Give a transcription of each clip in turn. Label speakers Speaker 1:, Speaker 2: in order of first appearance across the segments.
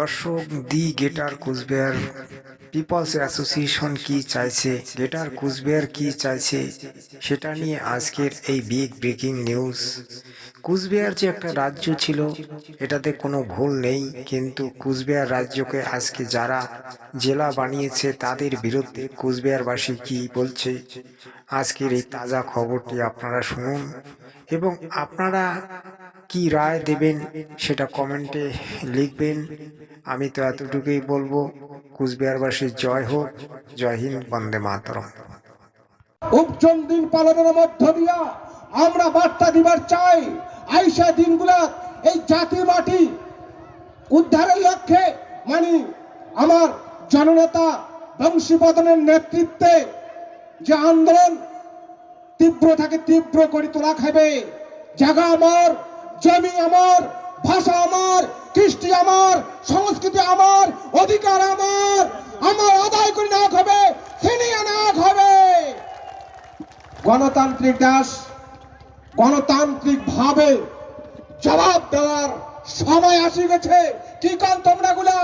Speaker 1: দর্শক, the greater Cooch Behar people's association কি চাইছে, গ্রেটার কুচবিহার কি চাইছে, সেটা নিয়ে আজকের এই বিগ ব্রেকিং নিউজ। কুচবিহার যে একটা রাজ্য ছিল, এটাতে কোনো ভুল নেই, কিন্তু কুচবিহার রাজ্যকে আজকে যারা জেলা বানিয়েছে তাদের বিরুদ্ধে কুচবিহারবাসী কি বলছে, আজকের এই তাজা খবরটি আপনারা শুনুন এবং আপনারা কি রায় দেবেন সেটা কমেন্টে লিখবেন। আমি তো এতটুকুই বলবো, কুচবিহারবাসীর জয় হোক, জয় হিন্দ, বন্দে মাতরম।
Speaker 2: উপজন দিন পালনের মধ্য দিয়া আমরা বার্তা দিবার চাই, আইসা দিনগুলা এই জাতি মাটি উদ্ধারের লক্ষ্যে আমার জননেতা বংশীবদনের নেতৃত্বে যে আন্দোলন তীব্র থাকে তীব্র করে তোলা খাবে। জায়গা আমার, জমি আমার, ভাষা আমার, কৃষ্টি আমার, সংস্কৃতি আমার, অধিকার আমার আদায় করে না হবে, ছিনিয়ে না হবে। গণতান্ত্রিক দেশ গণতান্ত্রিক ভাবে জবাব দেওয়ার সময় আসি গেছে। কি কান তোমরা গুলা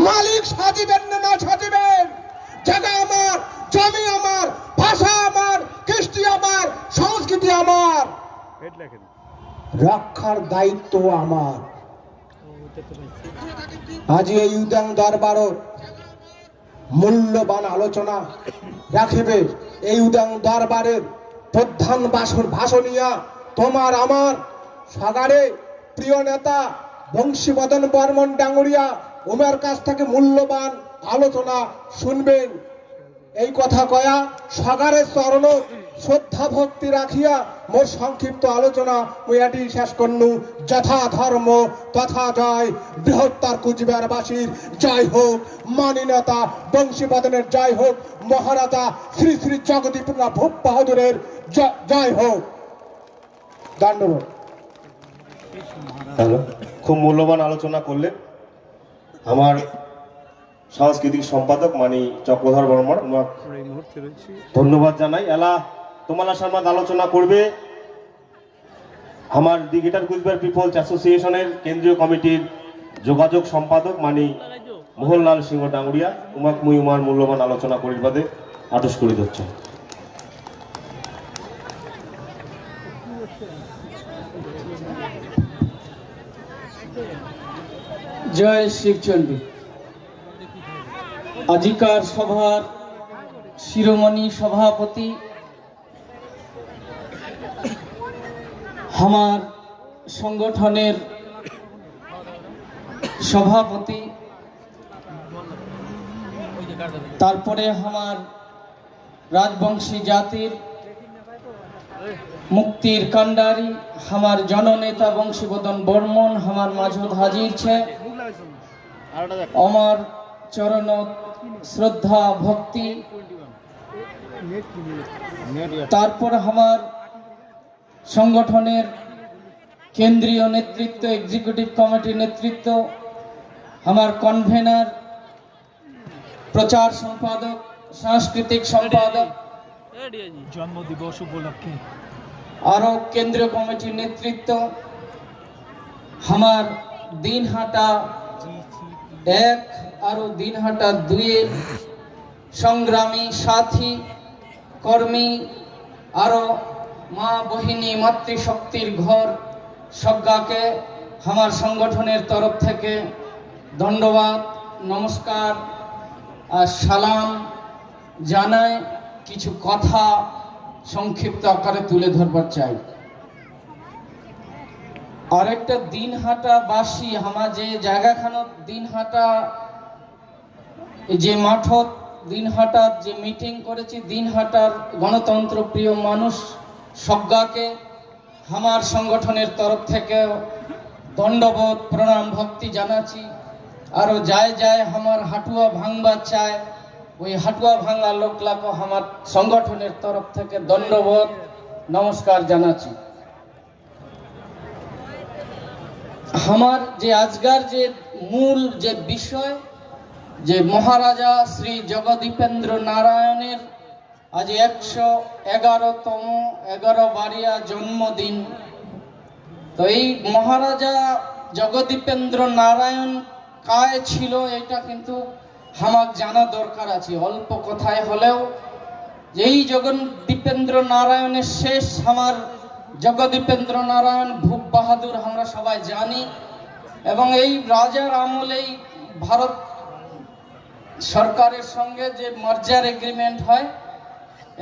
Speaker 2: মালিক সাজিবেন না সাজিবেন? জায়গা আমার, জমি আমার, ভাষা আমার, কৃষ্টি আমার, সংস্কৃতি আমার, রক্ষার দায়িত্ব আমার। আজ এই উদ্যান দরবারত মূল্যবান আলোচনা রাখিবে। এই উদ্যান দরবারের প্রধান ভাষণিয়া তোমার আমার সাগারে প্রিয় নেতা বংশীবদন বর্মন ডাঙ্গুরিয়া ওনার কাছ থেকে মূল্যবান আলোচনা শুনবেন। এই কথা কয়া সাগারের চরণ শ্রদ্ধা ভক্তি রাখিয়া মোর সংক্ষিপ্ত আলোচনা মুয়াটি শেষ করনু। যথা ধর্ম তথা জয়, বৃহত্তর কুচবিহারবাসীর জয় হোক, মাননীয়তা বংশীবদনের জয় হোক, মহারাজা শ্রী শ্রী জগদীপনাথ ভূপ বাহাদুরের জয় হোক। ধন্যবাদ।
Speaker 3: খুব মূল্যবান আলোচনা করলেন আমার সাংস্কৃতিক সম্পাদক চক্রধর বর্মন, ধন্যবাদ জানাই। এলা তোমালা সামনে আলোচনা করবে আমার দি গ্রেটার কুচবিহার পিপলস অ্যাসোসিয়েশনের কেন্দ্রীয় কমিটির যোগাযোগ সম্পাদক মোহনলাল সিংহ ডাঙ্গুরিয়া। উমাক মুই উমার মূল্যবান আলোচনা করির বাদে আদেশ করে দিচ্ছে।
Speaker 4: জয় শিবচন্ডী। আজিকার সভার শিরোমণি সভাপতি আমার সংগঠনের সভাপতি, তারপরে আমার রাজবংশী জাতির মুক্তির কান্ডারি আমার জননেতা বংশীবদন বর্মন আমার মাঝত হাজির ছে। আমার চরণ শ্রদ্ধা ভক্তি। তারপর আমার সংগঠনের কেন্দ্রীয় নেতৃত্ব, এক্সিকিউটিভ কমিটির নেতৃত্ব, আমার কনভেনার, প্রচার সম্পাদক, সাংস্কৃতিক সম্পাদক,
Speaker 5: জন্মদিবস উপলক্ষে
Speaker 4: আরো কেন্দ্রীয় কমিটির নেতৃত্ব, আমার দিনহাটা 1 আরো দিনহাটা 2 সংগ্রামী সাথী কর্মী, আরো মা বহিনী মাতৃশক্তির ঘর সজ্ঞাকে আমার সংগঠনের তরফ থেকে ধন্যবাদ, নমস্কার আর সালাম জানাই। কিছু কথা সংক্ষিপ্ত আকারে তুলে ধরবার চাই। আরেকটা দিনহাটা বাসী আমার যে জায়গাখানত দিনহাটা যে মাঠত দিনহাটার যে মিটিং করেছি, দিনহাটার গণতন্ত্র প্রিয় মানুষ সজ্ঞাকে আমার সংগঠনের তরফ থেকে দণ্ডবোধ প্রণাম ভক্তি জানাচ্ছি। আরো যায় যায় আমার হাটুয়া ভাঙবার চায়, ওই হাটুয়া ভাঙা লোকলাকে আমার সংগঠনের তরফ থেকে দণ্ডবোধ নমস্কার জানাচ্ছি। আমার যে আজকার যে মূল যে বিষয়, যে মহারাজা শ্রী জগদীপেন্দ্র নারায়ণের আজ 111তম 11 বারিয়া জন্মদিন। তো এই মহারাজা জগদীপেন্দ্র নারায়ণ কায় ছিল এটা কিন্তু আমার জানা দরকার আছে। অল্প কথায় হলেও এই জগদীপেন্দ্র নারায়ণের শেষ আমার জগদীপেন্দ্র নারায়ণ ভূপ বাহাদুর আমরা সবাই জানি। এবং এই রাজার আমলেই ভারত সরকারের সঙ্গে যে মার্জার এগ্রিমেন্ট হয়,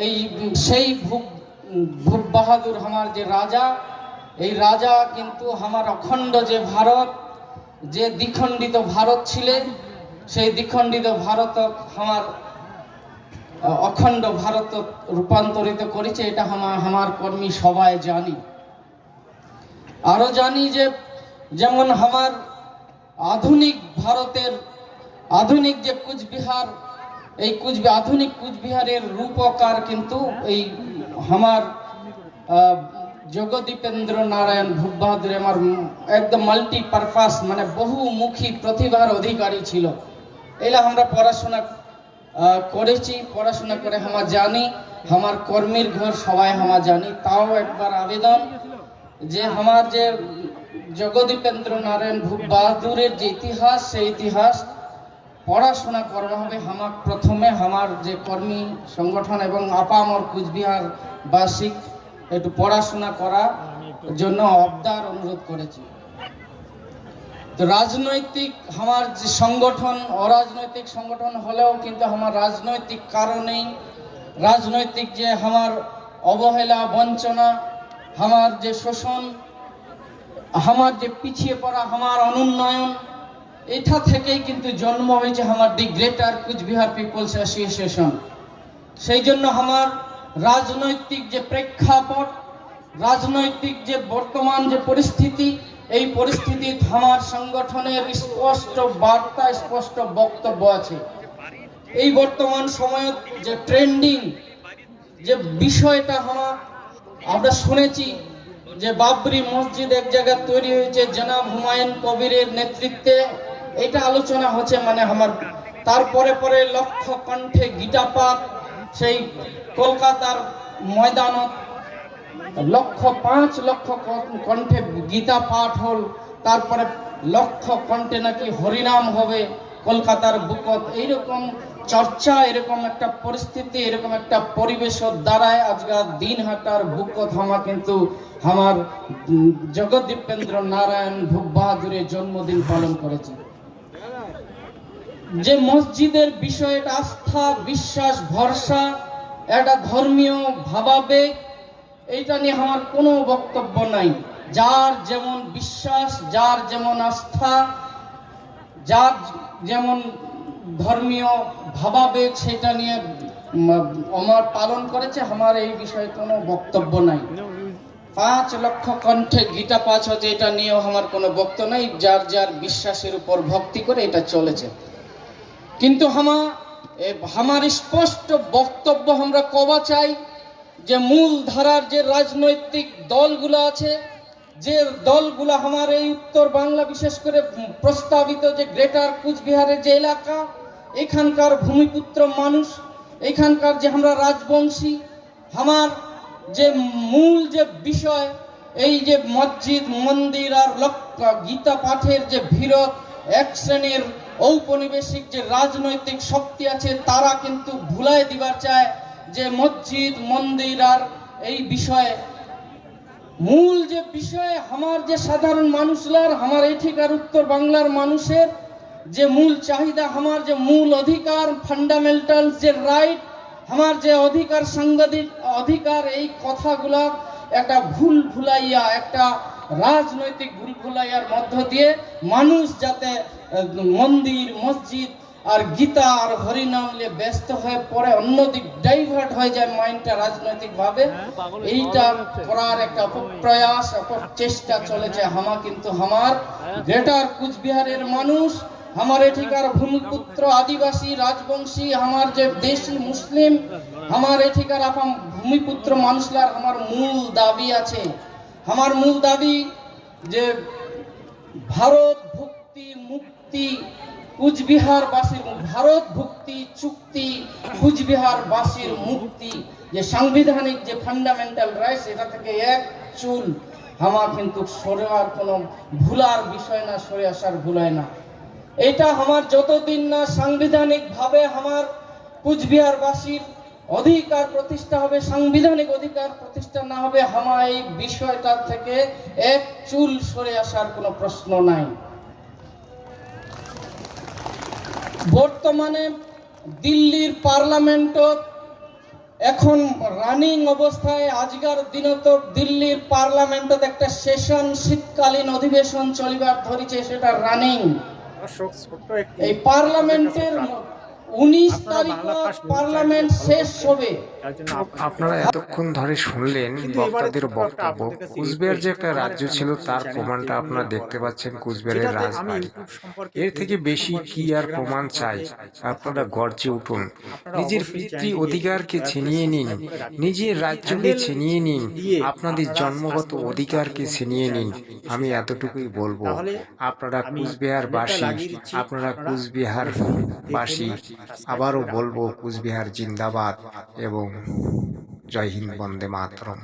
Speaker 4: এই সেই ভূপ বাহাদুর আমার যে রাজা, এই রাজা কিন্তু আমার অখণ্ড যে ভারত, যে দ্বিখণ্ডিত ভারত ছিলেন, সেই দ্বিখণ্ডিত ভারত আমার অখণ্ড ভারত রূপান্তরিত করেছে। এটা আমার কর্মী সবাই জানি। আরো জানি যে যেমন আমার আধুনিক ভারতের আধুনিক যে কুচবিহার, এই আধুনিক কুচবিহারের রূপকার কিন্তু এই আমার জগদীপেন্দ্র নারায়ণ ভূপ বাহাদুর আমার একদম মাল্টিপারপাস মানে বহুমুখী প্রতিভার অধিকারী ছিল। এলা আমরা পড়াশোনা করেছি, পড়াশোনা করে আমরা জানি, আমার কর্মীর ঘর সবাই আমরা জানি। তাও একবার আবেদন যে আমার যে জগদীপেন্দ্র নারায়ণ ভূপ বাহাদুরের যে ইতিহাস, সেই ইতিহাস পড়াশোনা করা হবে। আমার প্রথমে আমার যে কর্মী সংগঠন এবং আপামর কুচবিহার বাসিক একটু পড়াশোনা করার জন্য আবদার অনুরোধ করেছি। তো রাজনৈতিক আমার যে সংগঠন, অরাজনৈতিক সংগঠন হলেও কিন্তু আমার রাজনৈতিক কারণেই, রাজনৈতিক যে আমার অবহেলা, বঞ্চনা, আমার যে শোষণ, আমার যে পিছিয়ে পড়া, আমার অনুন্নয়ন, এটা থেকেই কিন্তু জন্ম হয়েছে আমার the greater Cooch Behar people's association. সেই জন্য আমার রাজনৈতিক যে প্রেক্ষাপট, রাজনৈতিক যে বর্তমান যে পরিস্থিতি, এই পরিস্থিতি আমার সংগঠনের স্পষ্ট বার্তা, স্পষ্ট বক্তব্য আছে। এই বর্তমান সময়ে যে ট্রেন্ডিং যে বিষয়টা আমরা শুনেছি যে বাবরি মসজিদ এক জায়গায় তৈরি হয়েছে জনাব হুমায়ুন কবিরের নেতৃত্বে, এটা আলোচনা হচ্ছে মানে আমার। তারপরে পরে লক্ষ কণ্ঠে গীতাপাঠ সেই কলকাতার ময়দানত 5 লক্ষ কণ্ঠে গীতা পাঠ হল। তারপরে লক্ষ কণ্ঠে নাকি হরিনাম হবে কলকাতার বুকত। এইরকম চর্চা, এরকম একটা পরিস্থিতি, এরকম একটা পরিবেশের দ্বারায় আজকাল দিনহাটার বুকত কিন্তু আমার জগদীপেন্দ্র নারায়ণ ভূপ বাহাদুরের জন্মদিন পালন করেছে। যে মসজিদের বিষয়টা আস্থা, বিশ্বাস, ভরসা, একটা ধর্মীয় ভাবাবেগ, এইটা নিয়ে আমার কোনো বক্তব্য নাই। যার যেমন বিশ্বাস, যার যেমন আস্থা, যার যেমন ধর্মীয় ভাবাবেগ, সেটা নিয়ে আমার পালন করেছে। আমার এই বিষয়ে কোনো বক্তব্য নাই। 5 লক্ষ কণ্ঠে গীতা পাঠ হচ্ছে, এটা নিয়েও আমার কোনো বক্তব্য নাই। যার যার বিশ্বাসের উপর ভক্তি করে এটা চলেছে। কিন্তু আমার স্পষ্ট বক্তব্য আমরা কবা চাই যে মূল ধারার যে রাজনৈতিক দলগুলো আছে, যে দলগুলো আমার এই উত্তর বাংলা, বিশেষ করে প্রস্তাবিত যে গ্রেটার কুচবিহারের যে এলাকা, এখানকার ভূমিপুত্র মানুষ, এখানকার যে আমরা রাজবংশী, আমার যে মূল যে বিষয়, এই যে মসজিদ মন্দির আর গীতা পাঠের যে ভিড়ত, এক শ্রেণীর ঔপনিবেশিক যে রাজনৈতিক শক্তি আছে, তারা কিন্তু ভুলাই দিবার চায় যে মসজিদ মন্দির আর এই বিষয়ে মূল যে বিষয়ে আমার যে সাধারণ মানুষলার, আমার এঠিকার উত্তর বাংলার মানুষের যে মূল চাহিদা, আমার যে মূল অধিকার, ফান্ডামেন্টাল যে রাইট, আমার যে অধিকার, সাংবিধানিক অধিকার, এই কথাগুলা একটা ভুলাইয়া, একটা রাজনৈতিক ভুলাইয়ার মধ্য দিয়ে মানুষ যাতে মন্দির, মসজিদ আর গীতা আর হরিনাম নিয়ে ব্যস্ত হয়ে পড়ে, অন্যদিক ডাইভার্ট হয়ে যায় মাইন্ডটা রাজনৈতিক ভাবে, এইটা করার একটা প্রয়াস, চেষ্টা চলেছে। কিন্তু আমার গ্রেটার কুচবিহারের মানুষ, আমার এঠিকার ভূমিপুত্র আদিবাসী রাজবংশী, আমার যে দেশি মুসলিম, আমার এঠিকার ভূমিপুত্র মানুষলার আমার মূল দাবি আছে। আমার মূল দাবি যে ভারত ভুক্তি মুক্তি কুচবিহারবাসীর, ভারত ভুক্তি চুক্তি কুচবিহারবাসীর মুক্তি, যে সাংবিধানিক যে ফান্ডামেন্টাল রাইটস, এটা থেকে এক চুল আমার কিন্তু সরে আর কোনো ভুলার বিষয় না, সরে আসার ভুলায় না। এটা আমার যতদিন না সাংবিধানিকভাবে আমার কুচবিহারবাসীর অধিকার প্রতিষ্ঠা হবে, সাংবিধানিক অধিকার প্রতিষ্ঠা না হবে, আমার এই বিষয়টা থেকে এক চুল সরে আসার কোনো প্রশ্ন নাই। বর্তমানে দিল্লির পার্লামেন্টত এখন রানিং অবস্থায়, আজকের দিনত দিল্লির পার্লামেন্টত একটা সেশন, শীতকালীন অধিবেশন চলিবার ধরিছে, সেটা রানিং। এই পার্লামেন্টের 19 তারিখ পার্লামেন্ট শেষ হবে।
Speaker 1: আপনারা এতক্ষণ ধরে শুনলেন বক্তাদের বক্তব্য। কুচবিহার যে একটা রাজ্য ছিল তার প্রমাণটা আপনারা দেখতে পাচ্ছেন কুচবিহারের রাজবাড়ি। এর থেকে বেশি কি আর প্রমাণ চাই? আপনারা গর্জে উঠুন, নিজের পিতৃ অধিকারকে ছিনিয়ে নিন, নিজের রাজ্যকে ছিনিয়ে নিন, আপনাদের জন্মগত অধিকারকে ছিনিয়ে নিন। আমি এতটুকুই বলবো, আপনারা কুচবিহারবাসী, আপনারা কুচবিহারবাসী। আবারও বলবো কুচবিহার জিন্দাবাদ এবং জয় হিন্দ, বন্দে মাতরম।